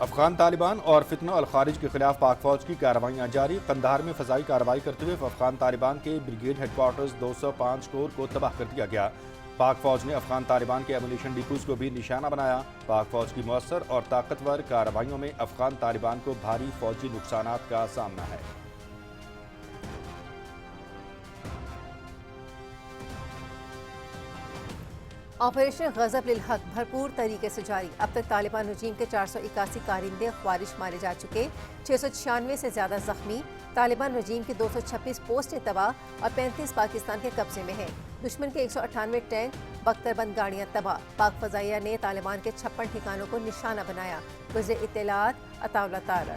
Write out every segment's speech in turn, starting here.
افغان طالبان اور فتنہ الخارج کے خلاف پاک فوج کی کارروائیاں جاری، قندھار میں فضائی کارروائی کرتے ہوئے افغان طالبان کے بریگیڈ ہیڈ کوارٹرز 205 کور کو تباہ کر دیا گیا۔ پاک فوج نے افغان طالبان کے ایمونیشن ڈیپوز کو بھی نشانہ بنایا۔ پاک فوج کی مؤثر اور طاقتور کارروائیوں میں افغان طالبان کو بھاری فوجی نقصانات کا سامنا ہے۔ آپریشن غضب للحق بھرپور طریقے سے جاری، اب تک طالبان رجیم کے 481 کارندے خوارش مارے جا چکے، 696 سے زیادہ زخمی۔ طالبان رجیم کی 226 پوسٹیں تباہ اور 35 پاکستان کے قبضے میں ہیں۔ دشمن کے 198 ٹینک، بختر بند گاڑیاں تباہ۔ پاک فضائیہ نے طالبان کے 56 ٹھکانوں کو نشانہ بنایا۔ وزیر اطلاعات عطا اللہ تارڑ۔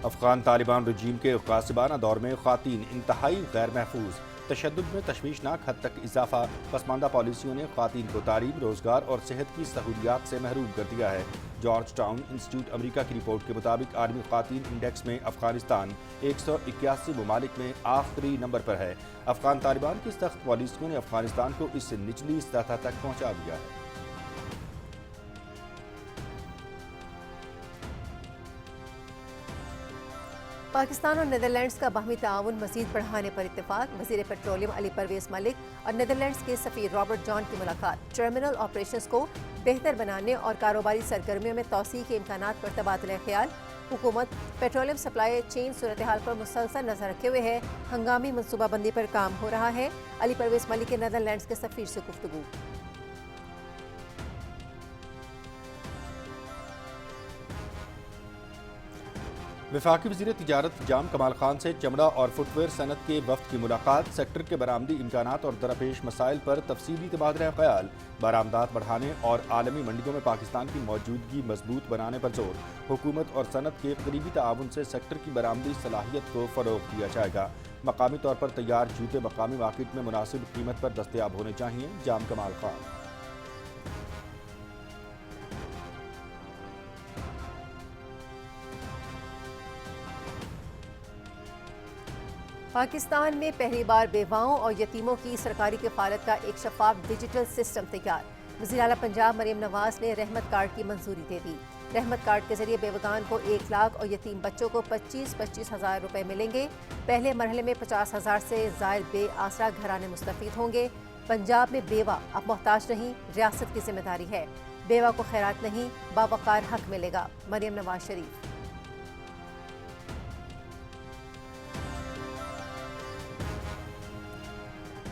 افغان طالبان رجیم کے غاصبانہ دور میں خواتین انتہائی غیر محفوظ، تشدد میں تشویشناک حد تک اضافہ، پسماندہ پالیسیوں نے خواتین کو تعلیم، روزگار اور صحت کی سہولیات سے محروم کر دیا ہے۔ جارج ٹاؤن انسٹیٹیوٹ امریکہ کی رپورٹ کے مطابق عالمی خواتین انڈیکس میں افغانستان 181 ممالک میں آخری نمبر پر ہے۔ افغان طالبان کی سخت پالیسیوں نے افغانستان کو اس نچلی سطح تک پہنچا دیا ہے۔ پاکستان اور نیدرلینڈز کا باہمی تعاون مزید بڑھانے پر اتفاق، وزیر پیٹرولیم علی پرویز ملک اور نیدرلینڈز کے سفیر رابرٹ جان کی ملاقات، ٹرمینل آپریشنز کو بہتر بنانے اور کاروباری سرگرمیوں میں توسیع کے امکانات پر تبادلہ خیال۔ حکومت پیٹرولیم سپلائی چین صورتحال پر مسلسل نظر رکھے ہوئے ہے، ہنگامی منصوبہ بندی پر کام ہو رہا ہے۔ علی پرویز ملک کے نیدرلینڈز کے سفیر سے گفتگو۔ وفاقی وزیر تجارت جام کمال خان سے چمڑا اور فٹ ویئر صنعت کے وفد کی ملاقات، سیکٹر کے برآمدی امکانات اور درپیش مسائل پر تفصیلی تبادلہ خیال، برآمدات بڑھانے اور عالمی منڈیوں میں پاکستان کی موجودگی مضبوط بنانے پر زور۔ حکومت اور صنعت کے قریبی تعاون سے سیکٹر کی برآمدی صلاحیت کو فروغ دیا جائے گا۔ مقامی طور پر تیار جوتے مقامی مارکیٹ میں مناسب قیمت پر دستیاب ہونے چاہئیں، جام کمال خان۔ پاکستان میں پہلی بار بیواؤں اور یتیموں کی سرکاری کفالت کا ایک شفاف ڈیجیٹل سسٹم تیار، وزیر اعلیٰ پنجاب مریم نواز نے رحمت کارڈ کی منظوری دے دی۔ رحمت کارڈ کے ذریعے بیوگان کو 1 لاکھ اور یتیم بچوں کو 25 ہزار روپے ملیں گے۔ پہلے مرحلے میں 50 ہزار سے زائد بے آسرا گھرانے مستفید ہوں گے۔ پنجاب میں بیوہ اب محتاج نہیں، ریاست کی ذمہ داری ہے۔ بیوہ کو خیرات نہیں، باوقار حق ملے گا، مریم نواز شریف۔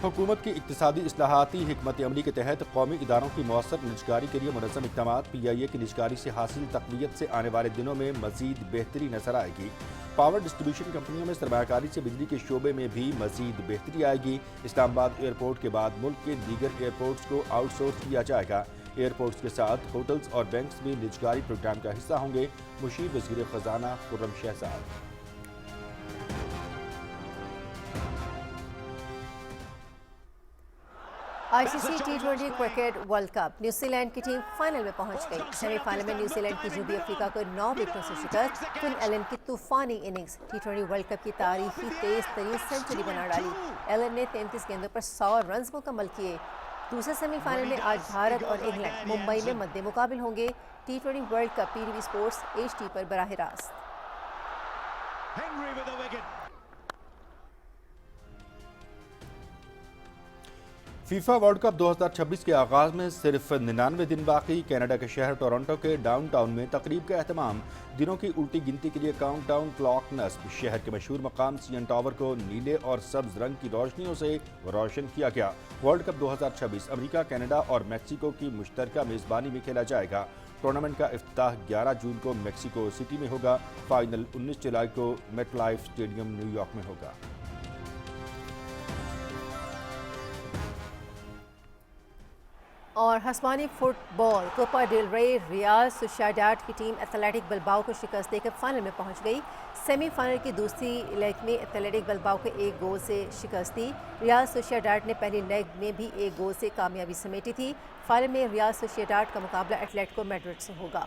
حکومت کی اقتصادی اصلاحاتی حکمت عملی کے تحت قومی اداروں کی مؤثر نجکاری کے لیے منظم اقدامات، پی آئی اے کی نجکاری سے حاصل تقویت سے آنے والے دنوں میں مزید بہتری نظر آئے گی۔ پاور ڈسٹریبیوشن کمپنیوں میں سرمایہ کاری سے بجلی کے شعبے میں بھی مزید بہتری آئے گی۔ اسلام آباد ایئرپورٹ کے بعد ملک کے دیگر ایئرپورٹس کو آؤٹ سورس کیا جائے گا۔ ایئرپورٹس کے ساتھ ہوٹلز اور بینکس بھی نجکاری پروگرام کا حصہ ہوں گے، مشیر وزیر خزانہ خرم شہزاد۔ آئی سی سی T20 cricket world cup, New Zealand کی ٹیم فائنل میں پہنچ گئی۔ سیمی فائنل میں نیوزی لینڈ کی جنوبی افریقہ کو 9 وکٹوں سے شکست، فن ایلن کی طوفانی اننگز T20 ورلڈ کپ کی تاریخی تیز ترین سنچری بنا ڈالی۔ ایلن نے 33 گیندوں پر 100 رنز مکمل کیے۔ دوسرے سیمی فائنل میں آج بھارت اور انگلینڈ ممبئی میں مد مقابل ہوں گے۔ T20 world cup PTV sports HD پر براہ راست۔ فیفا ورلڈ کپ 2026 کے آغاز میں صرف 99 دن باقی، کینیڈا کے شہر ٹورنٹو کے ڈاؤن ٹاؤن میں تقریب کا اہتمام، دنوں کی الٹی گنتی کے لیے کاؤنٹ ڈاؤن کلاک نصب، شہر کے مشہور مقام CN ٹاور کو نیلے اور سبز رنگ کی روشنیوں سے روشن کیا گیا۔ ورلڈ کپ 2026 امریکہ، کینیڈا اور میکسیکو کی مشترکہ میزبانی میں کھیلا جائے گا۔ ٹورنامنٹ کا افتتاح 11 جون کو میکسیکو سٹی میں ہوگا، فائنل 19 جولائی کو MetLife stadium New York میں ہوگا۔ اور ہسپانوی فٹ بال کوپا ڈیل رے، ریال سوسیڈاد کی ٹیم ایتھلیٹک بلباؤ کو شکست دے کر فائنل میں پہنچ گئی۔ سیمی فائنل کی دوسری لیگ میں ایتھلیٹک بلباؤ کو 1 گول سے شکست دی۔ ریال سوسیڈاد نے پہلی لیگ میں بھی 1 گول سے کامیابی سمیٹی تھی۔ فائنل میں ریال سوسیڈاد کا مقابلہ ایتلیٹیکو میڈرڈ سے ہوگا۔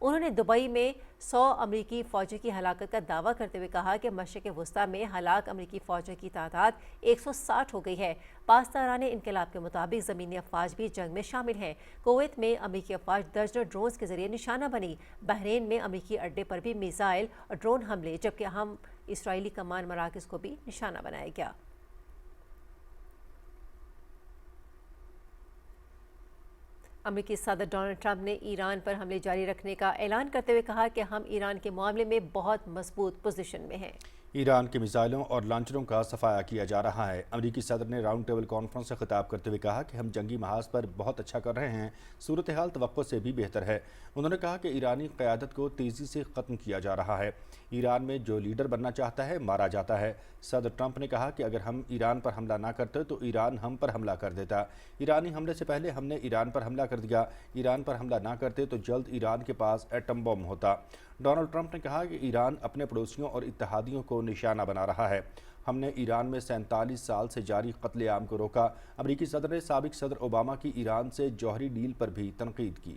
انہوں نے دبئی میں 100 امریکی فوجی کی ہلاکت کا دعویٰ کرتے ہوئے کہا کہ مشرق وسطیٰ میں ہلاک امریکی فوجیوں کی تعداد 160 ہو گئی ہے۔ پاسداران انقلاب کے مطابق زمینی افواج بھی جنگ میں شامل ہیں۔ کویت میں امریکی افواج درجنوں ڈرونز کے ذریعے نشانہ بنی۔ بحرین میں امریکی اڈے پر بھی میزائل اور ڈرون حملے، جبکہ اہم اسرائیلی کمان مراکز کو بھی نشانہ بنایا گیا۔ امریکی صدر ڈونلڈ ٹرمپ نے ایران پر حملے جاری رکھنے کا اعلان کرتے ہوئے کہا کہ ہم ایران کے معاملے میں بہت مضبوط پوزیشن میں ہیں۔ ایران کے میزائلوں اور لانچروں کا صفایا کیا جا رہا ہے۔ امریکی صدر نے راؤنڈ ٹیبل کانفرنس سے خطاب کرتے ہوئے کہا کہ ہم جنگی محاذ پر بہت اچھا کر رہے ہیں، صورتحال توقع سے بھی بہتر ہے۔ انہوں نے کہا کہ ایرانی قیادت کو تیزی سے ختم کیا جا رہا ہے۔ ایران میں جو لیڈر بننا چاہتا ہے مارا جاتا ہے۔ صدر ٹرمپ نے کہا کہ اگر ہم ایران پر حملہ نہ کرتے تو ایران ہم پر حملہ کر دیتا۔ ایرانی حملے سے پہلے ہم نے ایران پر حملہ کر دیا۔ ایران پر حملہ نہ کرتے تو جلد ایران کے پاس ایٹم بم ہوتا۔ ڈونلڈ ٹرمپ نے کہا کہ ایران اپنے پڑوسیوں اور اتحادیوں کو نشانہ بنا رہا ہے۔ ہم نے ایران میں 47 سال سے جاری قتل عام کو روکا۔ امریکی صدر نے سابق صدر اوباما کی ایران سے جوہری ڈیل پر بھی تنقید کی۔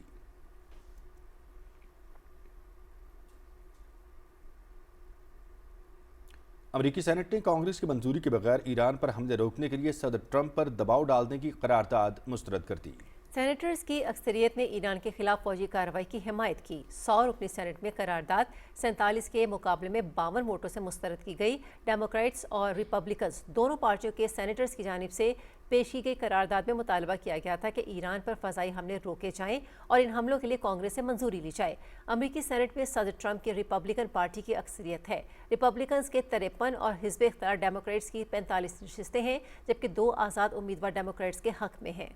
امریکی سینٹ نے کانگریس کی منظوری کے بغیر ایران پر حملے روکنے کے لیے صدر ٹرمپ پر دباؤ ڈالنے کی قرارداد مسترد کر دی۔ سینیٹرز کی اکثریت نے ایران کے خلاف فوجی کارروائی کی حمایت کی۔ 100 رکنی سینٹ میں قرارداد 47 کے مقابلے میں 52 ووٹوں سے مسترد کی گئی۔ ڈیموکریٹس اور ریپبلکنز دونوں پارٹیوں کے سینیٹرز کی جانب سے پیش کی گئی قرارداد میں مطالبہ کیا گیا تھا کہ ایران پر فضائی حملے روکے جائیں اور ان حملوں کے لیے کانگریس سے منظوری لی جائے۔ امریکی سینٹ میں صدر ٹرمپ کی ریپبلکن پارٹی کی اکثریت ہے۔ ریپبلکنز کے 53 اور حزب اختیار ڈیموکریٹس کی 45 نشستیں ہیں، جبکہ 2 آزاد امیدوار ڈیموکریٹس کے حق میں ہیں۔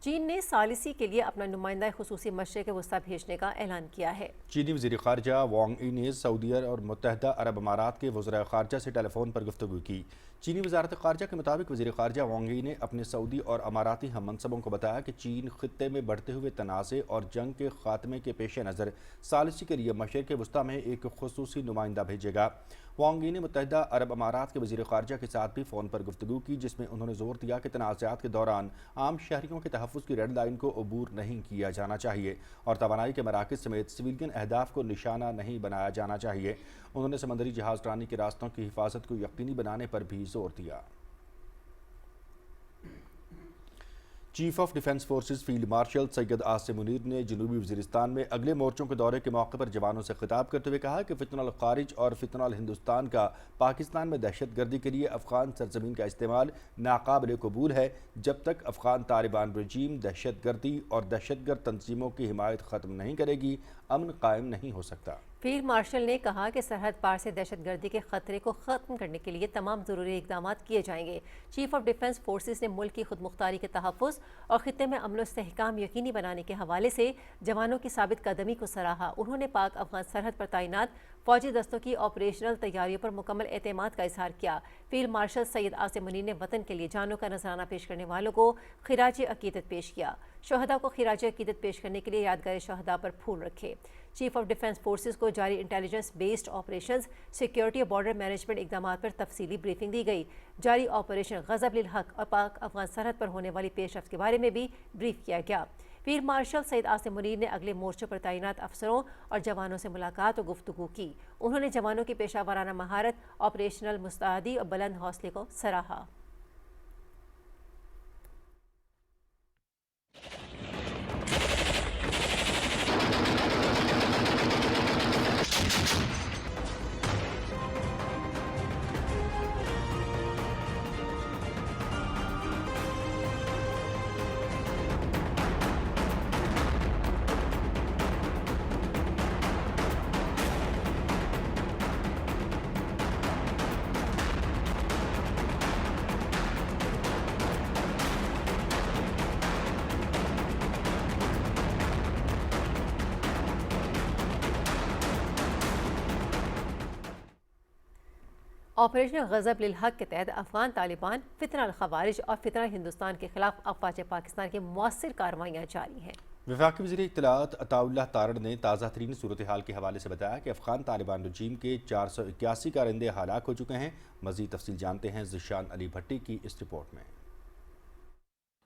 چین نے ثالثی کے لیے اپنا نمائندہ خصوصی مشرق وسطیٰ بھیجنے کا اعلان کیا ہے۔ چینی وزیر خارجہ وانگ ای نے سعودی اور متحدہ عرب امارات کے وزراء خارجہ سے ٹیلی فون پر گفتگو کی۔ چینی وزارت خارجہ کے مطابق وزیر خارجہ وانگ ای نے اپنے سعودی اور اماراتی ہم منصبوں کو بتایا کہ چین خطے میں بڑھتے ہوئے تنازع اور جنگ کے خاتمے کے پیش نظر ثالثی کے لیے مشرق وسطیٰ میں ایک خصوصی نمائندہ بھیجے گا۔ وانگ ای نے متحدہ عرب امارات کے وزیر خارجہ کے ساتھ بھی فون پر گفتگو کی، جس میں انہوں نے زور دیا کہ تنازعات کے دوران عام شہریوں کے تحفظ کی ریڈ لائن کو عبور نہیں کیا جانا چاہیے اور توانائی کے مراکز سمیت سویلین اہداف کو نشانہ نہیں بنایا جانا چاہیے۔ انہوں نے سمندری جہاز رانی کے راستوں کی حفاظت کو یقینی بنانے پر بھی زور دیا۔ Chief of defence forces field marshal Syed Asim Munir نے جنوبی وزیرستان میں اگلے مورچوں کے دورے کے موقع پر جوانوں سے خطاب کرتے ہوئے کہا کہ فتنہ الخارج اور فتنہ الہندوستان کا پاکستان میں دہشت گردی کے لیے افغان سرزمین کا استعمال ناقابل قبول ہے۔ جب تک افغان طالبان رجیم دہشت گردی اور دہشت گرد تنظیموں کی حمایت ختم نہیں کرے گی، امن قائم نہیں ہو سکتا۔ فیلڈ مارشل نے کہا کہ سرحد پار سے دہشت گردی کے خطرے کو ختم کرنے کے لیے تمام ضروری اقدامات کیے جائیں گے۔ چیف آف ڈیفنس فورسز نے ملک کی خود مختاری کے تحفظ اور خطے میں امن و استحکام یقینی بنانے کے حوالے سے جوانوں کی ثابت قدمی کو سراہا۔ انہوں نے پاک افغان سرحد پر تعینات فوجی دستوں کی آپریشنل تیاریوں پر مکمل اعتماد کا اظہار کیا۔ فیلڈ مارشل سید عاصم منیر نے وطن کے لیے جانوں کا نذرانہ پیش کرنے والوں کو خراج عقیدت پیش کیا۔ شہداء کو خراج عقیدت پیش کرنے کے لیے یادگار شہداء پر پھول رکھے۔ چیف آف ڈیفنس فورسز کو جاری انٹیلیجنس بیسڈ آپریشنز، سیکیورٹی اور بارڈر مینجمنٹ اقدامات پر تفصیلی بریفنگ دی گئی۔ جاری آپریشن غضب للحق اور پاک افغان سرحد پر ہونے والی پیش رفت کے بارے میں بھی بریف کیا گیا۔ فیلڈ مارشل سید عاصم منیر نے اگلے مورچوں پر تعینات افسروں اور جوانوں سے ملاقات اور گفتگو کی۔ انہوں نے جوانوں کی پیشہ ورانہ مہارت، آپریشنل مستعدی اور بلند حوصلے کو سراہا۔ آپریشن غضب للحق کے تحت افغان طالبان، فتنہ الخوارج اور فتنہ ہندوستان کے خلاف افواج پاکستان کی مؤثر کارروائیاں جاری ہیں۔ وفاقی وزیر اطلاعات عطا اللہ تارڑ نے تازہ ترین صورتحال کے حوالے سے بتایا کہ افغان طالبان رجیم کے 481 کارندے ہلاک ہو چکے ہیں۔ مزید تفصیل جانتے ہیں ذیشان علی بھٹی کی اس رپورٹ میں۔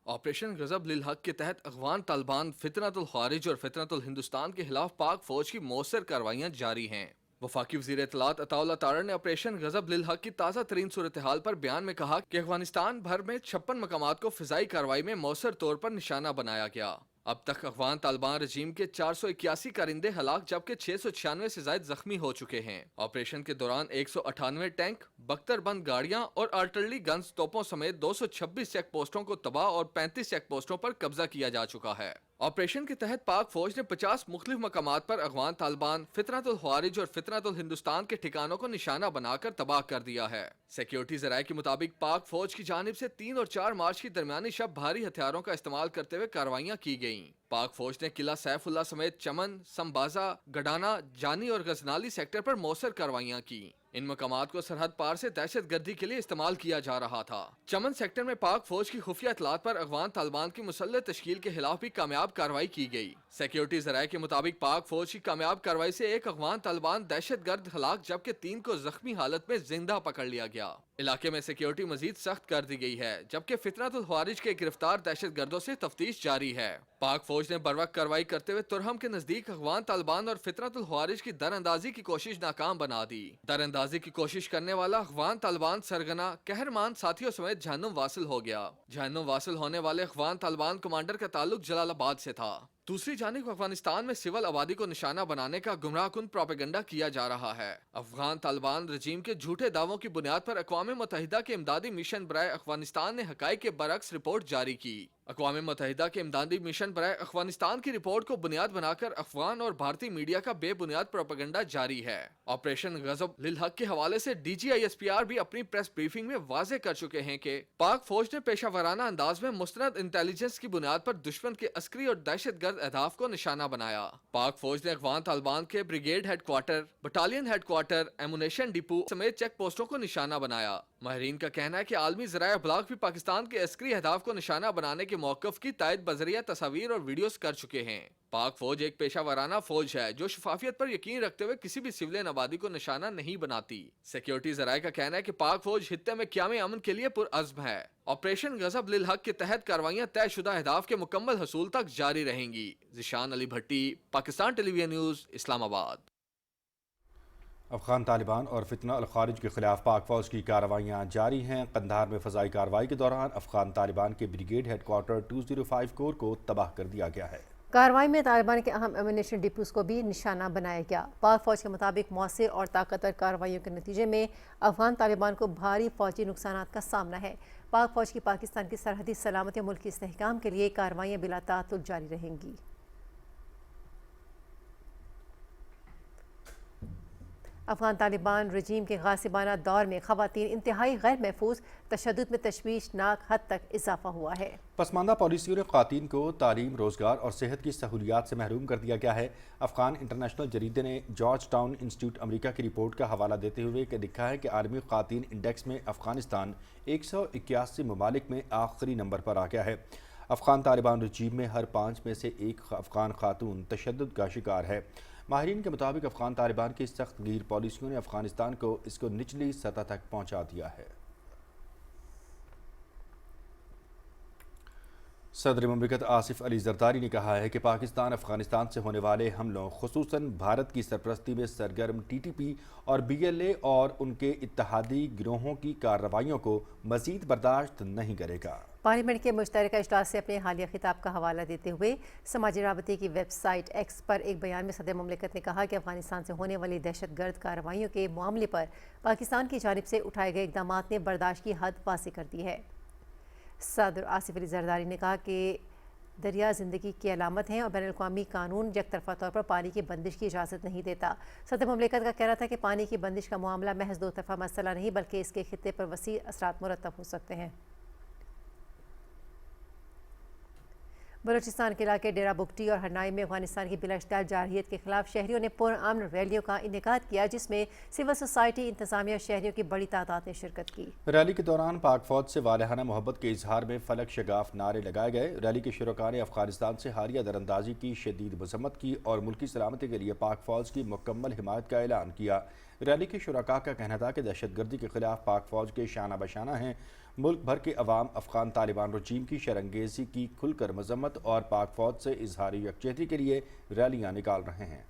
آپریشن غضب للحق کے تحت افغان طالبان فتنۃ الخوارج اور فتنۃ الہندوستان کے خلاف پاک فوج کی مؤثر کارروائیاں جاری ہیں۔ وفاقی وزیر اطلاعات عطا اللہ طارڑ نے آپریشن غضب للحق کی تازہ ترین صورتحال پر بیان میں کہا کہ افغانستان بھر میں 56 مقامات کو فضائی کارروائی میں مؤثر طور پر نشانہ بنایا گیا۔ اب تک افغان طالبان رجیم کے 481 کارندے ہلاک جبکہ 696 سے زائد زخمی ہو چکے ہیں۔ آپریشن کے دوران 198 ٹینک، بختر بند گاڑیاں اور آرٹلری گنز توپوں سمیت 226 چیک پوسٹوں کو تباہ اور 35 چیک پوسٹوں پر قبضہ کیا جا چکا ہے۔ آپریشن کے تحت پاک فوج نے 50 مختلف مقامات پر افغان طالبان، فتنۃ الخوارج اور فتنۃ الہندوستان کے ٹھکانوں کو نشانہ بنا کر تباہ کر دیا ہے۔ سیکیورٹی ذرائع کے مطابق پاک فوج کی جانب سے 3 اور 4 مارچ کی درمیانی شب بھاری ہتھیاروں کا استعمال کرتے ہوئے کارروائیاں کی گئیں۔ پاک فوج نے قلعہ سیف اللہ سمیت چمن، سمبازا، گڈانا، جانی اور غزنالی سیکٹر پر مؤثر کارروائیاں کی۔ ان مقامات کو سرحد پار سے دہشت گردی کے لیے استعمال کیا جا رہا تھا۔ چمن سیکٹر میں پاک فوج کی خفیہ اطلاعات پر افغان طالبان کی مسلح تشکیل کے خلاف بھی کامیاب کارروائی کی گئی۔ سیکیورٹی ذرائع کے مطابق پاک فوج کی کامیاب کارروائی سے 1 افغان طالبان دہشت گرد ہلاک جبکہ 3 کو زخمی حالت میں زندہ پکڑ لیا گیا۔ علاقے میں سیکیورٹی مزید سخت کر دی گئی ہے جبکہ فتنۃ الخوارج کے گرفتار دہشت گردوں سے تفتیش جاری ہے۔ پاک فوج نے بروقت کارروائی کرتے ہوئے ترہم کے نزدیک افغان طالبان اور فتنۃ الخوارج کی در اندازی کی کوشش ناکام بنا دی۔ در اندازی کی کوشش کرنے والا افغان طالبان سرگنا قہرمان ساتھیوں سمیت جہنم واصل ہو گیا۔ جہنم واصل ہونے والے افغان طالبان کمانڈر کا تعلق جلال آباد سے تھا۔ دوسری جانب افغانستان میں سول آبادی کو نشانہ بنانے کا گمراہ کن پروپیگنڈا کیا جا رہا ہے۔ افغان طالبان رجیم کے جھوٹے دعووں کی بنیاد پر اقوام متحدہ کے امدادی مشن برائے افغانستان نے حقائق کے برعکس رپورٹ جاری کی۔ اقوام متحدہ کے امدادی مشن برائے افغانستان کی رپورٹ کو بنیاد بنا کر افغان اور بھارتی میڈیا کا بے بنیاد پروپیگنڈا جاری ہے۔ آپریشن غضب للحق کے حوالے سے D G I S P R بھی اپنی پریس بریفنگ میں واضح کر چکے ہیں کہ پاک فوج نے پیشہ ورانہ انداز میں مستند انٹیلیجنس کی بنیاد پر دشمن کے عسکری اور دہشت گرد اہداف کو نشانہ بنایا۔ پاک فوج نے افغان طالبان کے brigade headquarter, battalion headquarter, ammunition depot سمیت چیک پوسٹوں کو نشانہ بنایا۔ ماہرین کا کہنا ہے کہ عالمی ذرائع ابلاغ بھی پاکستان کے عسکری اہداف کو نشانہ بنانے کے موقف کی تائید بذریعہ تصاویر اور ویڈیوز کر چکے ہیں۔ پاک فوج ایک پیشہ ورانہ فوج ہے جو شفافیت پر یقین رکھتے ہوئے کسی بھی سولین آبادی کو نشانہ نہیں بناتی۔ سیکیورٹی ذرائع کا کہنا ہے کہ پاک فوج خطے میں قیام امن کے لیے پرعزم ہے۔ آپریشن غضب للحق کے تحت کارروائیاں طے شدہ اہداف کے مکمل حصول تک جاری رہیں گی۔ ذیشان علی بھٹی، پاکستان ٹیلی ویژن نیوز، اسلام آباد۔ افغان طالبان اور فتنہ الخوارج کے خلاف پاک فوج کی کارروائیاں جاری ہیں۔ قندھار میں فضائی کارروائی کے دوران افغان طالبان کے بریگیڈ ہیڈ کوارٹر 205 کور کو تباہ کر دیا گیا ہے۔ کارروائی میں طالبان کے اہم ایمونیشن ڈپوز کو بھی نشانہ بنایا گیا۔ پاک فوج کے مطابق مؤثر اور طاقتور کارروائیوں کے نتیجے میں افغان طالبان کو بھاری فوجی نقصانات کا سامنا ہے۔ پاک فوج کی پاکستان کی سرحدی سلامتی اور ملکی استحکام کے لیے کارروائیاں بلا تعطل جاری رہیں گی۔ افغان طالبان رجیم کے غاصبانہ دور میں خواتین انتہائی غیر محفوظ، تشدد میں تشویشناک حد تک اضافہ ہوا ہے۔ پسماندہ پالیسیوں نے خواتین کو تعلیم، روزگار اور صحت کی سہولیات سے محروم کر دیا گیا ہے۔ افغان انٹرنیشنل جریدے نے جارج ٹاؤن انسٹیٹیوٹ امریکہ کی رپورٹ کا حوالہ دیتے ہوئے لکھا ہے کہ عالمی خواتین انڈیکس میں افغانستان 181 ممالک میں آخری نمبر پر آ گیا ہے۔ افغان طالبان رجیم میں ہر 5 میں سے 1 افغان خاتون تشدد کا شکار ہے۔ ماہرین کے مطابق افغان طالبان کی سخت گیر پالیسیوں نے افغانستان کو اس کو نچلی سطح تک پہنچا دیا ہے۔ صدر مملکت آصف علی زرداری نے کہا ہے کہ پاکستان افغانستان سے ہونے والے حملوں، خصوصاً بھارت کی سرپرستی میں سرگرم ٹی ٹی پی اور بی ایل اے اور ان کے اتحادی گروہوں کی کارروائیوں کو مزید برداشت نہیں کرے گا۔ پارلیمنٹ کے مشترکہ اجلاس سے اپنے حالیہ خطاب کا حوالہ دیتے ہوئے سماجی رابطے کی ویب سائٹ ایکس پر ایک بیان میں صدر مملکت نے کہا کہ افغانستان سے ہونے والی دہشت گرد کارروائیوں کے معاملے پر پاکستان کی جانب سے اٹھائے گئے اقدامات نے برداشت کی حد واضح کر دی ہے۔ صدر آصف علی زرداری نے کہا کہ دریا زندگی کی علامت ہیں اور بین الاقوامی قانون یک طرفہ طور پر پانی کی بندش کی اجازت نہیں دیتا۔ صدر مملکت کا کہنا تھا کہ پانی کی بندش کا معاملہ محض دو طرفہ مسئلہ نہیں بلکہ اس کے خطے پر وسیع اثرات مرتب ہو سکتے ہیں۔ بلوچستان کے علاقے ڈیرہ بگٹی اور ہرنائی میں افغانستان کی بلا اشتعال جارحیت کے خلاف شہریوں نے پرامن ریلیوں کا انعقاد کیا، جس میں سول سوسائٹی، انتظامیہ اور شہریوں کی بڑی تعداد نے شرکت کی۔ ریلی کے دوران پاک فوج سے والہانہ محبت کے اظہار میں فلک شگاف نعرے لگائے گئے۔ ریلی کے شرکاء نے افغانستان سے حالیہ دراندازی کی شدید مذمت کی اور ملکی سلامتی کے لیے پاک فوج کی مکمل حمایت کا اعلان کیا۔ ریلی کے شرکاء کا کہنا تھا کہ دہشت گردی کے خلاف پاک فوج کے شانہ بشانہ ہیں۔ ملک بھر کے عوام افغان طالبان رجیم کی شرانگیزی کی کھل کر مذمت اور پاک فوج سے اظہار یکجہتی کے لیے ریلیاں نکال رہے ہیں۔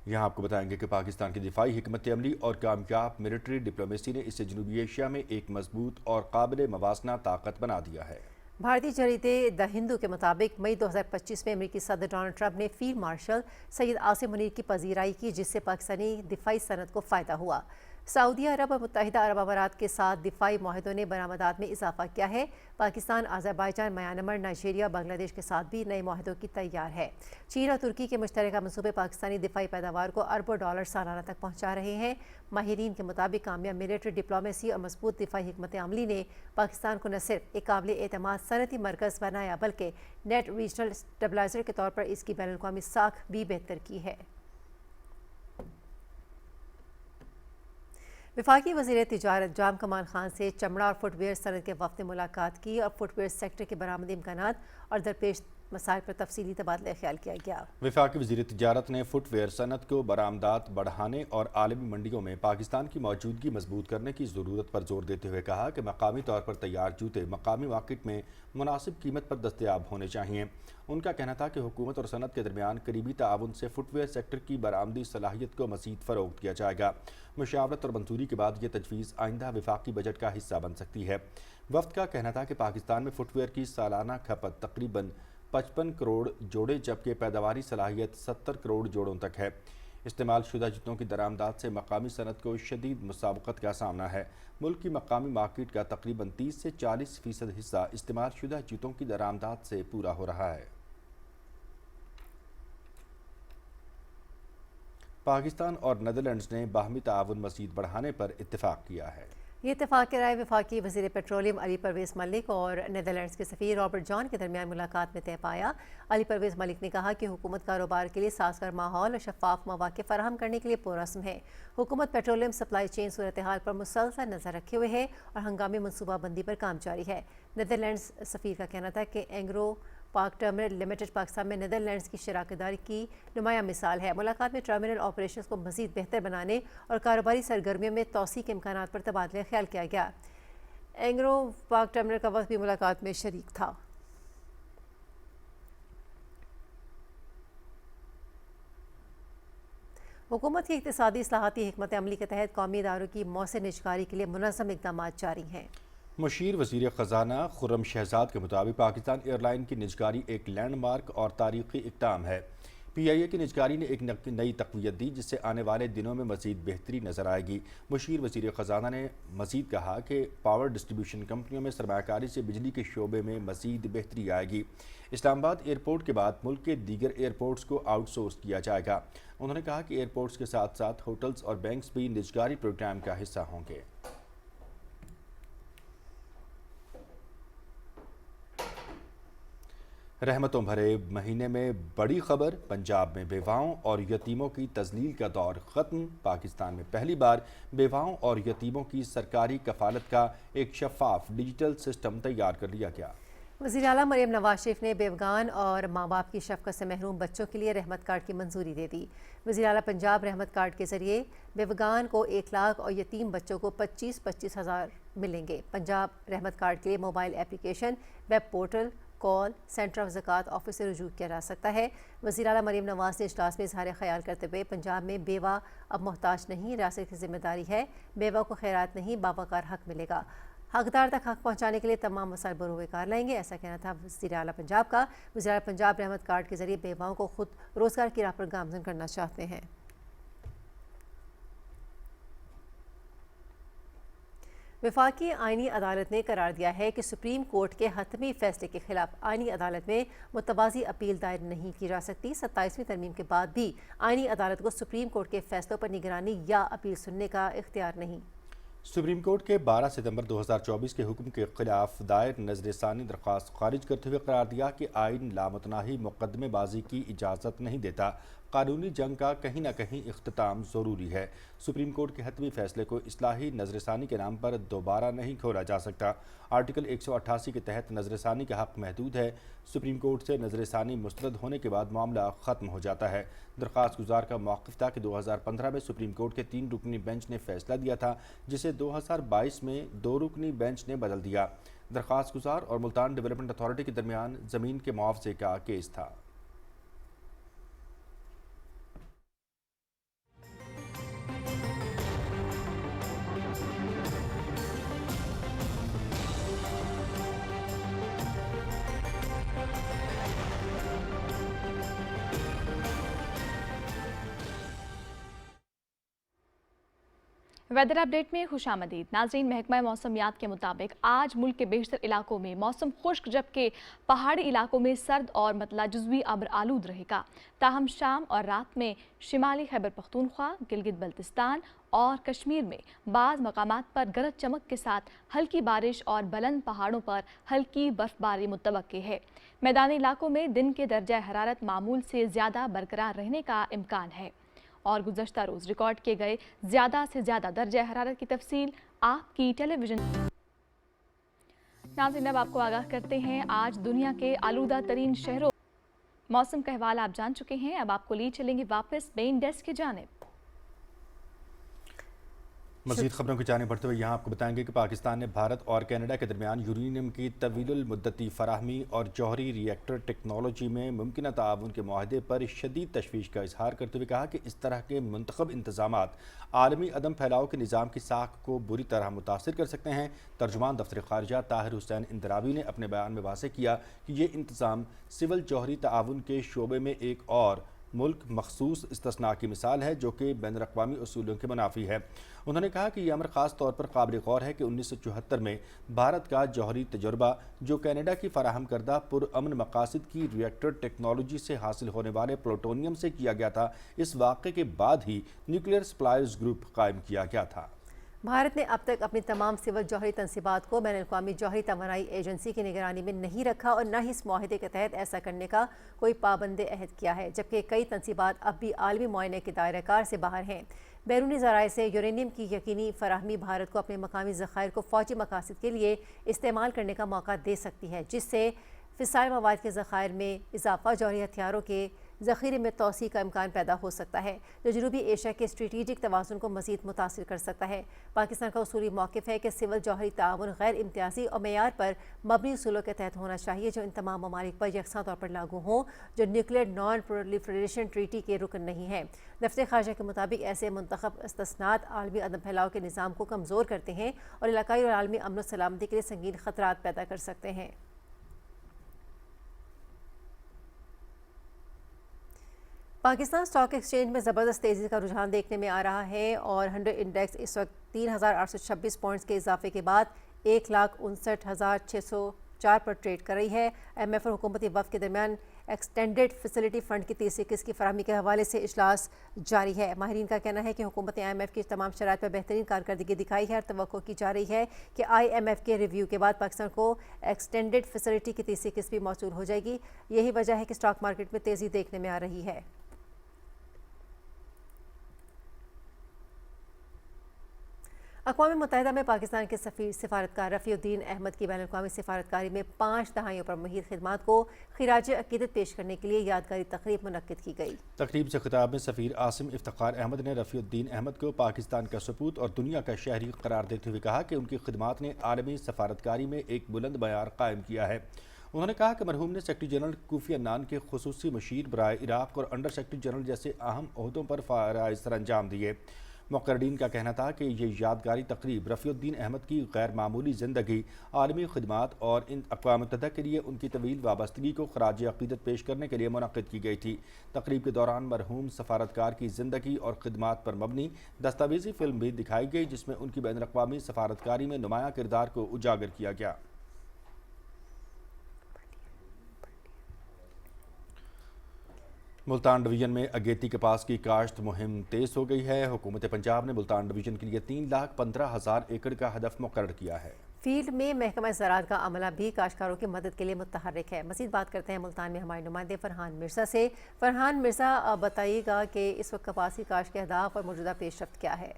یہاں آپ کو بتائیں گے کہ پاکستان کی دفاعی حکمت عملی اور کامیاب ملٹری ڈپلومیسی نے اسے جنوبی ایشیا میں ایک مضبوط اور قابل موازنہ طاقت بنا دیا ہے۔ بھارتی جریدے دی ہندو کے مطابق مئی 2025 میں امریکی صدر ڈونلڈ ٹرمپ نے فیلڈ مارشل سید عاصم منیر کی پذیرائی کی، جس سے پاکستانی دفاعی صنعت کو فائدہ ہوا۔ سعودی عرب اور متحدہ عرب امارات کے ساتھ دفاعی معاہدوں نے برآمدات میں اضافہ کیا ہے۔ پاکستان، آذربائیجان، میانمار، نائجیریا اور بنگلہ دیش کے ساتھ بھی نئے معاہدوں کی تیار ہے۔ چین اور ترکی کے مشترکہ منصوبے پاکستانی دفاعی پیداوار کو اربوں ڈالر سالانہ تک پہنچا رہے ہیں۔ ماہرین کے مطابق کامیاب ملٹری ڈپلومیسی اور مضبوط دفاعی حکمت عملی نے پاکستان کو نہ صرف ایک قابل اعتماد صنعتی مرکز بنایا بلکہ نیٹ ریجنل اسٹیبلائزر کے طور پر اس کی بین الاقوامی ساکھ بھی بہتر کی ہے۔ وفاقی وزیر تجارت جام کمال خان سے چمڑا اور فٹ ویئر صنعت کے وفد نے ملاقات کی اور فٹ ویئر سیکٹر کے برآمدی امکانات اور درپیش مسائل پر تفصیلی تبادلہ خیال کیا گیا۔ وفاقی وزیر تجارت نے فٹ ویئر صنعت کو برآمدات بڑھانے اور عالمی منڈیوں میں پاکستان کی موجودگی مضبوط کرنے کی ضرورت پر زور دیتے ہوئے کہا کہ مقامی طور پر تیار جوتے مقامی مارکیٹ میں مناسب قیمت پر دستیاب ہونے چاہئیں۔ ان کا کہنا تھا کہ حکومت اور صنعت کے درمیان قریبی تعاون سے فٹ ویئر سیکٹر کی برآمدی صلاحیت کو مزید فروغ دیا جائے گا۔ مشاورت اور منظوری کے بعد یہ تجویز آئندہ وفاقی بجٹ کا حصہ بن سکتی ہے۔ وفد کا کہنا تھا کہ پاکستان میں فٹ ویئر کی سالانہ کھپت تقریباً 55 کروڑ جوڑے جبکہ پیداواری صلاحیت 70 کروڑ جوڑوں تک ہے۔ استعمال شدہ جوتوں کی درآمدات سے مقامی صنعت کو شدید مسابقت کا سامنا ہے۔ ملک کی مقامی مارکیٹ کا تقریباً 30 سے 40% حصہ استعمال شدہ جوتوں کی درآمدات سے پورا ہو رہا ہے۔ پاکستان اور نیدرلینڈز نے باہمی تعاون مزید بڑھانے پر اتفاق کیا ہے۔ یہ اتفاق رائے وفاقی وزیر پیٹرولیم علی پرویز ملک اور نیدرلینڈز کے سفیر رابرٹ جان کے درمیان ملاقات میں طے پایا۔ علی پرویز ملک نے کہا کہ حکومت کاروبار کے لیے سازگار ماحول اور شفاف مواقع فراہم کرنے کے لیے پرعزم ہے۔ حکومت پیٹرولیم سپلائی چین صورتحال پر مسلسل نظر رکھے ہوئے ہے اور ہنگامی منصوبہ بندی پر کام جاری ہے۔ نیدرلینڈز سفیر کا کہنا تھا کہ اینگرو پاک ٹرمینل لمیٹڈ پاکستان میں نیدرلینڈز کی شراکت داری کی نمایاں مثال ہے۔ ملاقات میں ٹرمینل آپریشنز کو مزید بہتر بنانے اور کاروباری سرگرمیوں میں توسیع کے امکانات پر تبادلہ خیال کیا گیا۔ اینگرو پاک ٹرمینل کا وفد بھی ملاقات میں شریک تھا۔ حکومت کی اقتصادی اصلاحاتی حکمت عملی کے تحت قومی اداروں کی مؤثر نجکاری کے لیے منظم اقدامات جاری ہیں۔ مشیر وزیر خزانہ خرم شہزاد کے مطابق پاکستان ایئر لائن کی نجکاری ایک لینڈ مارک اور تاریخی اقدام ہے۔ پی آئی اے کی نجکاری نے ایک نئی تقویت دی جس سے آنے والے دنوں میں مزید بہتری نظر آئے گی۔ مشیر وزیر خزانہ نے مزید کہا کہ پاور ڈسٹریبیوشن کمپنیوں میں سرمایہ کاری سے بجلی کے شعبے میں مزید بہتری آئے گی۔ اسلام آباد ایئرپورٹ کے بعد ملک کے دیگر ایئرپورٹس کو آؤٹ سورس کیا جائے گا۔ انہوں نے کہا کہ ایئرپورٹس کے ساتھ ساتھ ہوٹلز اور بینکس بھی نجکاری پروگرام کا حصہ ہوں گے۔ رحمتوں بھرے مہینے میں بڑی خبر، پنجاب میں بیواؤں اور یتیموں کی تذلیل کا دور ختم۔ پاکستان میں پہلی بار بیواؤں اور یتیموں کی سرکاری کفالت کا ایک شفاف ڈیجیٹل سسٹم تیار کر لیا گیا۔ وزیر اعلیٰ مریم نواز شریف نے بیوگان اور ماں باپ کی شفقت سے محروم بچوں کے لیے رحمت کارڈ کی منظوری دے دی۔ وزیر اعلیٰ پنجاب رحمت کارڈ کے ذریعے بیوگان کو 1 لاکھ اور یتیم بچوں کو 25 ہزار ملیں گے۔ پنجاب رحمت کارڈ کے لیے mobile application, web portal, call centre of زکوٰۃ آفس سے رجوع کیا جا سکتا ہے۔ وزیر اعلیٰ مریم نواز نے اجلاس میں اظہار خیال کرتے ہوئے پنجاب میں بیوہ اب محتاج نہیں، ریاست کی ذمہ داری ہے، بیوہ کو خیرات نہیں باوقار حق ملے گا، حقدار تک حق پہنچانے کے لیے تمام وسائل بروئے کار لائیں گے، ایسا کہنا تھا وزیر اعلیٰ پنجاب کا۔ وزیر اعلیٰ پنجاب رحمت کارڈ کے ذریعے بیواؤں کو خود روزگار کی راہ پر گامزن کرنا چاہتے ہیں۔ وفاقی آئینی عدالت نے قرار دیا ہے کہ سپریم کورٹ کے حتمی فیصلے کے خلاف آئینی عدالت میں متوازی اپیل دائر نہیں کی جا سکتی۔ 27ویں ترمیم کے بعد بھی آئینی عدالت کو سپریم کورٹ کے فیصلوں پر نگرانی یا اپیل سننے کا اختیار نہیں۔ سپریم کورٹ کے 12 ستمبر 2024 کے حکم کے خلاف دائر نظر ثانی درخواست خارج کرتے ہوئے قرار دیا کہ آئین لامتناہی مقدمے بازی کی اجازت نہیں دیتا۔ قانونی جنگ کا کہیں نہ کہیں اختتام ضروری ہے۔ سپریم کورٹ کے حتمی فیصلے کو اصلاحی نظر ثانی کے نام پر دوبارہ نہیں کھولا جا سکتا۔ آرٹیکل 188 کے تحت نظر ثانی کا حق محدود ہے۔ سپریم کورٹ سے نظر ثانی مسترد ہونے کے بعد معاملہ ختم ہو جاتا ہے۔ درخواست گزار کا موقف تھا کہ 2015 میں سپریم کورٹ کے 3 رکنی بینچ نے فیصلہ دیا تھا، جسے 2022 میں 2 رکنی بینچ نے بدل دیا۔ درخواست گزار اور ملتان ڈیولپمنٹ اتھارٹی کے درمیان زمین کے معاوضے کا کیس تھا۔ ویدر اپڈیٹ میں خوش آمدید ناظرین۔ محکمہ موسمیات کے مطابق آج ملک کے بیشتر علاقوں میں موسم خشک جبکہ پہاڑی علاقوں میں سرد اور مطلع جزوی ابر آلود رہے گا۔ تاہم شام اور رات میں شمالی خیبر پختونخوا، گلگت بلتستان اور کشمیر میں بعض مقامات پر گرج چمک کے ساتھ ہلکی بارش اور بلند پہاڑوں پر ہلکی برف باری متوقع ہے۔ میدانی علاقوں میں دن کے درجہ حرارت معمول سے زیادہ برقرار رہنے کا امکان ہے اور گزشتہ روز ریکارڈ کیے گئے زیادہ سے زیادہ درجہ حرارت کی تفصیل آپ کی ٹیلی ویژن۔ ناظرین اب آپ کو آگاہ کرتے ہیں آج دنیا کے آلودہ ترین شہروں موسم کا حوالہ آپ جان چکے ہیں۔ اب آپ کو لی چلیں گے واپس مین ڈیسک کی جانب۔ مزید خبروں کی جانب بڑھتے ہوئے یہاں آپ کو بتائیں گے کہ پاکستان نے بھارت اور کینیڈا کے درمیان یورینیم کی طویل المدتی فراہمی اور جوہری ری ایکٹر ٹیکنالوجی میں ممکنہ تعاون کے معاہدے پر شدید تشویش کا اظہار کرتے ہوئے کہا کہ اس طرح کے منتخب انتظامات عالمی عدم پھیلاؤ کے نظام کی ساکھ کو بری طرح متاثر کر سکتے ہیں۔ ترجمان دفتر خارجہ طاہر حسین اندرابی نے اپنے بیان میں واضح کیا کہ یہ انتظام سول جوہری تعاون کے شعبے میں ایک اور ملک مخصوص استثناء کی مثال ہے جو کہ بین الاقوامی اصولوں کے منافی ہے۔ انہوں نے کہا کہ یہ امر خاص طور پر قابل غور ہے کہ 1974 میں بھارت کا جوہری تجربہ جو کینیڈا کی فراہم کردہ پرامن مقاصد کی ری ایکٹر ٹیکنالوجی سے حاصل ہونے والے پلوٹونیم سے کیا گیا تھا، اس واقعے کے بعد ہی نیوکلیئر سپلائرز گروپ قائم کیا گیا تھا۔ بھارت نے اب تک اپنی تمام سول جوہری تنصیبات کو بین الاقوامی جوہری توانائی ایجنسی کی نگرانی میں نہیں رکھا اور نہ ہی اس معاہدے کے تحت ایسا کرنے کا کوئی پابند عہد کیا ہے، جبکہ کئی تنصیبات اب بھی عالمی معائنے کے دائرہ کار سے باہر ہیں۔ بیرونی ذرائع سے یورینیم کی یقینی فراہمی بھارت کو اپنے مقامی ذخائر کو فوجی مقاصد کے لیے استعمال کرنے کا موقع دے سکتی ہے، جس سے فسائل مواد کے ذخائر میں اضافہ، جوہری ہتھیاروں کے ذخیرے میں توسیع کا امکان پیدا ہو سکتا ہے، جو جنوبی ایشیا کے اسٹریٹجک توازن کو مزید متاثر کر سکتا ہے۔ پاکستان کا اصولی موقف ہے کہ سول جوہری تعاون غیر امتیازی اور معیار پر مبنی اصولوں کے تحت ہونا چاہیے جو ان تمام ممالک پر یکساں طور پر لاگو ہوں جو نیوکلیئر نان پرولیفریشن ٹریٹی کے رکن نہیں ہیں۔ دفتر خارجہ کے مطابق ایسے منتخب استثناءات عالمی عدم پھیلاؤ کے نظام کو کمزور کرتے ہیں اور علاقائی اور عالمی امن و سلامتی کے لیے سنگین خطرات پیدا کر سکتے ہیں۔ پاکستان اسٹاک ایکسچینج میں زبردست تیزی کا رجحان دیکھنے میں آ رہا ہے اور 100 انڈیکس اس وقت 3826 پوائنٹس کے اضافے کے بعد 1,59,604 پر ٹریڈ کر رہی ہے۔ ایم ایف اور حکومتی وفد کے درمیان ایکسٹینڈڈ فیسلٹی فنڈ کی تیسری قسط کی فراہمی کے حوالے سے اجلاس جاری ہے۔ ماہرین کا کہنا ہے کہ حکومت نے IMF کی تمام شرائط پر بہترین کارکردگی دکھائی ہے اور توقع کی جا رہی ہے کہ IMF کے ریویو کے بعد پاکستان کو ایکسٹینڈڈ فیسلٹی کی تیسری قسط بھی موصول ہو جائے گی۔ یہی وجہ ہے کہ اسٹاک مارکیٹ میں تیزی دیکھنے میں آ رہی ہے۔ اقوام متحدہ میں پاکستان کے سفارتکار رفیع الدین احمد کی بین الاقوامی سفارتکاری میں 5 دہائیوں پر محیط خدمات کو خراج عقیدت پیش کرنے کے لیے یادگاری تقریب منعقد کی گئی۔ تقریب سے خطاب میں سفیر عاصم افتخار احمد نے رفیع الدین احمد کو پاکستان کا سپوت اور دنیا کا شہری قرار دیتے ہوئے کہا کہ ان کی خدمات نے عالمی سفارتکاری میں ایک بلند معیار قائم کیا ہے۔ انہوں نے کہا کہ مرحوم نے سیکرٹری جنرل کوفی عنان کے خصوصی مشیر برائے عراق اور انڈر سیکرٹری جنرل جیسے اہم عہدوں پر فرائض سر انجام دیے۔ مقررین کا کہنا تھا کہ یہ یادگاری تقریب رفیع الدین احمد کی غیر معمولی زندگی، عالمی خدمات اور اقوام متحدہ کے لیے ان کی طویل وابستگی کو خراج عقیدت پیش کرنے کے لیے منعقد کی گئی تھی۔ تقریب کے دوران مرحوم سفارتکار کی زندگی اور خدمات پر مبنی دستاویزی فلم بھی دکھائی گئی جس میں ان کی بین الاقوامی سفارتکاری میں نمایاں کردار کو اجاگر کیا گیا۔ ملتان ڈویژن میں اگیتی کپاس کی کاشت مہم تیز ہو گئی ہے۔ حکومت پنجاب نے ملتان ڈویژن کے لیے 3,15,000 ایکڑ کا ہدف مقرر کیا ہے۔ فیلڈ میں محکمہ زراعت کا عملہ بھی کاشتکاروں کی مدد کے لیے متحرک ہے۔ مزید بات کرتے ہیں ملتان میں ہمارے نمائندے فرحان مرزا سے۔ فرحان مرزا، بتائیے گا کہ اس وقت کپاس کی کاشت کے اہداف اور موجودہ پیش رفت کیا ہے؟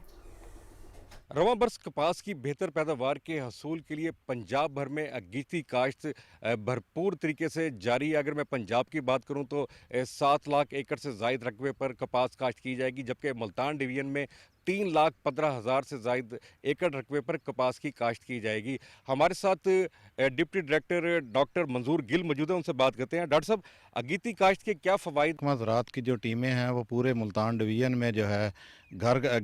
رواں برس کپاس کی بہتر پیداوار کے حصول کے لیے پنجاب بھر میں اگیتی کاشت بھرپور طریقے سے جاری ہے۔ اگر میں پنجاب کی بات کروں تو 7 لاکھ ایکڑ سے زائد رقبے پر کپاس کاشت کی جائے گی، جبکہ ملتان ڈویژن میں 3,15,000 سے زائد ایکڑ رقبے پر کپاس کی کاشت کی جائے گی۔ ہمارے ساتھ ڈپٹی ڈائریکٹر ڈاکٹر منظور گل موجود ہیں، ان سے بات کرتے ہیں۔ ڈاکٹر صاحب، اگیتی کاشت کے کیا فوائد؟ محکمہ زراعت کی جو ٹیمیں ہیں وہ پورے ملتان ڈویژن میں جو ہے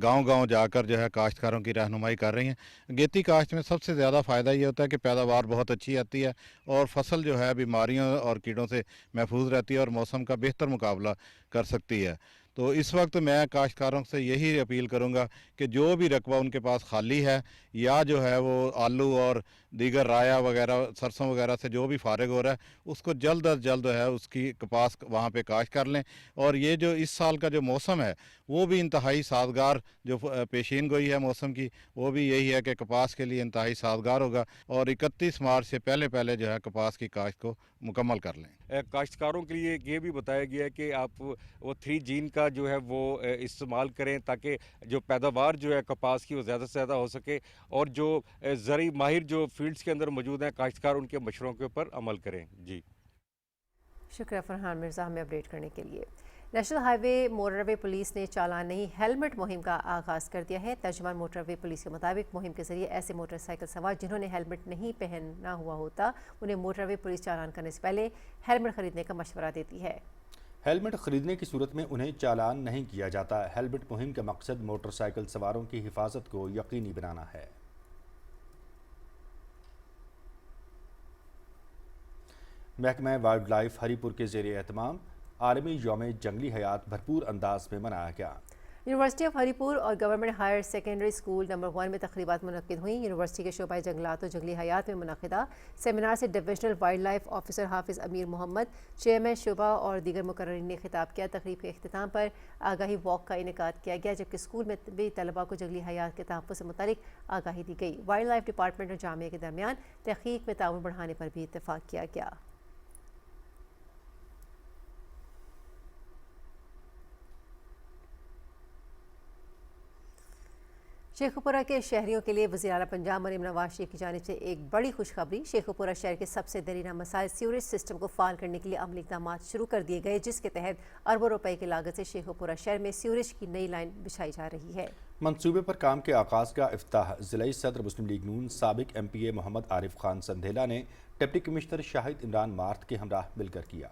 گاؤں جا کر جو ہے کاشتکاروں کی رہنمائی کر رہی ہیں۔ اگیتی کاشت میں سب سے زیادہ فائدہ یہ ہوتا ہے کہ پیداوار بہت اچھی آتی ہے اور فصل جو ہے بیماریوں اور کیڑوں سے محفوظ رہتی ہے اور موسم کا بہتر مقابلہ کر سکتی ہے۔ تو اس وقت میں کاشتکاروں سے یہی اپیل کروں گا کہ جو بھی رقبہ ان کے پاس خالی ہے یا جو ہے وہ آلو اور دیگر رایا وغیرہ سرسوں وغیرہ سے جو بھی فارغ ہو رہا ہے اس کو جلد از جلد ہے اس کی کپاس وہاں پہ کاشت کر لیں۔ اور یہ جو اس سال کا جو موسم ہے وہ بھی انتہائی سازگار، جو پیشین گوئی ہے موسم کی وہ بھی یہی ہے کہ کپاس کے لیے انتہائی سازگار ہوگا اور 31 مارچ سے پہلے جو ہے کپاس کی کاشت کو مکمل کر لیں۔ کاشتکاروں کے لیے یہ بھی بتایا گیا ہے کہ آپ وہ 3 جین کا جو ہے وہ استعمال کریں تاکہ جو پیداوار جو ہے کپاس کی وہ زیادہ سے زیادہ ہو سکے، اور جو زرعی ماہر جو فیلڈز کے اندر موجود ہیں کاشتکار ان کے مشوروں کے اوپر عمل کریں۔ جی شکریہ فرحان مرزا ہمیں اپڈیٹ کرنے کے لیے۔ نیشنل ہائی وے موٹر وے پولیس نے چالان نہیں ہیلمٹ مہم کا آغاز کر دیا ہے۔ ترجمان موٹر وے پولیس کے مطابق مہم کے ذریعے ایسے موٹر سائیکل سوار جنہوں نے ہیلمٹ نہیں پہنا ہوا ہوتا انہیں موٹر وے پولیس چالان کرنے سے پہلے ہیلمٹ خریدنے کا مشورہ دیتی ہے۔ ہیلمٹ خریدنے کی صورت میں انہیں چالان نہیں کیا جاتا۔ ہیلمٹ مہم کا مقصد موٹر سائیکل سواروں کی حفاظت کو یقینی بنانا ہے۔ محکمہ وائلڈ لائف ہری پور کے زیر اہتمام عالمی یوم جنگلی حیات بھرپور انداز میں منایا گیا۔ یونیورسٹی آف ہری پور اور government higher secondary school number 1 میں تقریبات منعقد ہوئیں۔ یونیورسٹی کے شعبہ جنگلات و جنگلی حیات میں منعقدہ سیمینار سے ڈویژنل وائلڈ لائف آفیسر حافظ امیر محمد، چیئرمین شعبہ اور دیگر مقررین نے خطاب کیا۔ تقریب کے اختتام پر آگاہی واک کا انعقاد کیا گیا، جبکہ اسکول میں بھی طلباء کو جنگلی حیات کے تحفظ سے متعلق آگاہی دی گئی۔ وائلڈ لائف ڈپارٹمنٹ اور جامعہ کے درمیان تحقیق میں تعاون بڑھانے پر بھی اتفاق کیا گیا۔ شیخوپورہ کے شہریوں کے لیے وزیر اعلیٰ پنجاب مریم نواز شریف کی جانب سے ایک بڑی خوشخبری۔ شیخوپورہ شہر کے سب سے دیرینہ مسائل سیوریج سسٹم کو فعال کرنے کے لیے عملی اقدامات شروع کر دیے گئے، جس کے تحت اربوں روپے کی لاگت سے شیخوپورہ شہر میں سیوریج کی نئی لائن بچھائی جا رہی ہے۔ منصوبے پر کام کے آغاز کا افتتاح ضلعی صدر مسلم لیگ نون سابق ایم پی اے محمد عارف خان سندھیلا نے ڈپٹی کمشنر شاہد عمران مارت کے ہمراہ مل کر کیا۔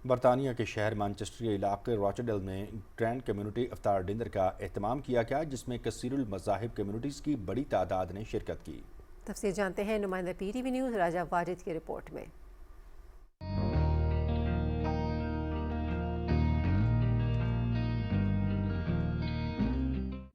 برطانیہ کے شہر مانچسٹر کے علاقے راچڈیل میں گرینڈ کمیونٹی افطار ڈنر کا اہتمام کیا گیا، جس میں کثیر المذاہب کمیونٹیز کی بڑی تعداد نے شرکت کی۔ تفصیل جانتے ہیں نمائندہ پی ٹی وی نیوز راجہ واجد کی رپورٹ میں۔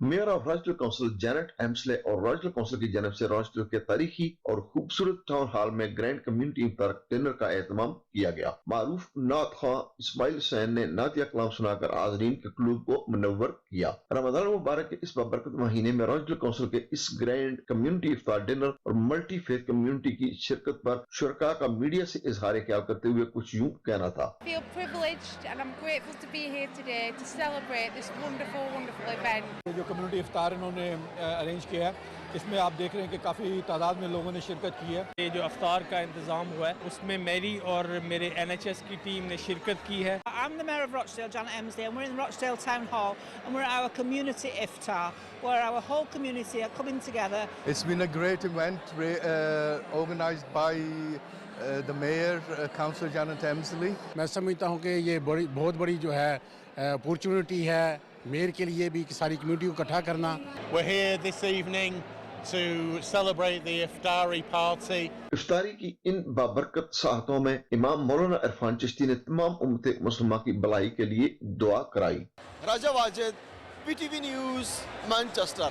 میئر آف راجڈیل کونسل جینٹ ایمسلے اور راجڈیل کونسل کی جانب سے راجڈیل کے تاریخی اور خوبصورت ٹاؤن ہال میں گرینڈ کمیونٹی افطار ڈنر کا اہتمام کیا گیا۔ معروف نعت خواں اسماعیل حسین نے نعتیہ کلام سنا کر حاضرین کے قلوب کو منور کیا۔ رمضان المبارک کے اس بابرکت مہینے میں راجڈیل کونسل کے اس گرینڈ کمیونٹی افطار ڈنر اور ملٹی فیتھ کمیونٹی کی شرکت پر شرکاء کا میڈیا سے اظہار خیال کرتے ہوئے کچھ یوں کہنا تھا۔ جو کمیونٹی افطار انہوں نے ارینج کیا ہے اس میں آپ دیکھ رہے ہیں کہ کافی تعداد میں لوگوں نے شرکت کی ہے۔ یہ جو افطار کا انتظام ہوا ہے اس میں میری اور میرے NHS کی ٹیم نے شرکت کی ہے۔ I'm the Mayor of Rochdale, Janet Emsley, and we're in Rochdale Town Hall and we're at our community iftar where our whole community are coming together. It's been a great event organised by the Mayor, Councillor Janet Emsley. میں سمجھتا ہوں کہ یہ بہت بڑی جو ہے opportunity ہے میئر کے لیے بھی کہ ساری کمیونٹی کو اکٹھا کرنا۔ We're here this evening to celebrate the iftari party. افطاری کی ان بابرکت ساعتوں میں امام مولانا عرفان چشتی نے تمام امت مسلمہ کی بھلائی کے لیے دعا کرائی۔ راجہ واجد، PTV نیوز، مانچسٹر۔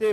ਤੇ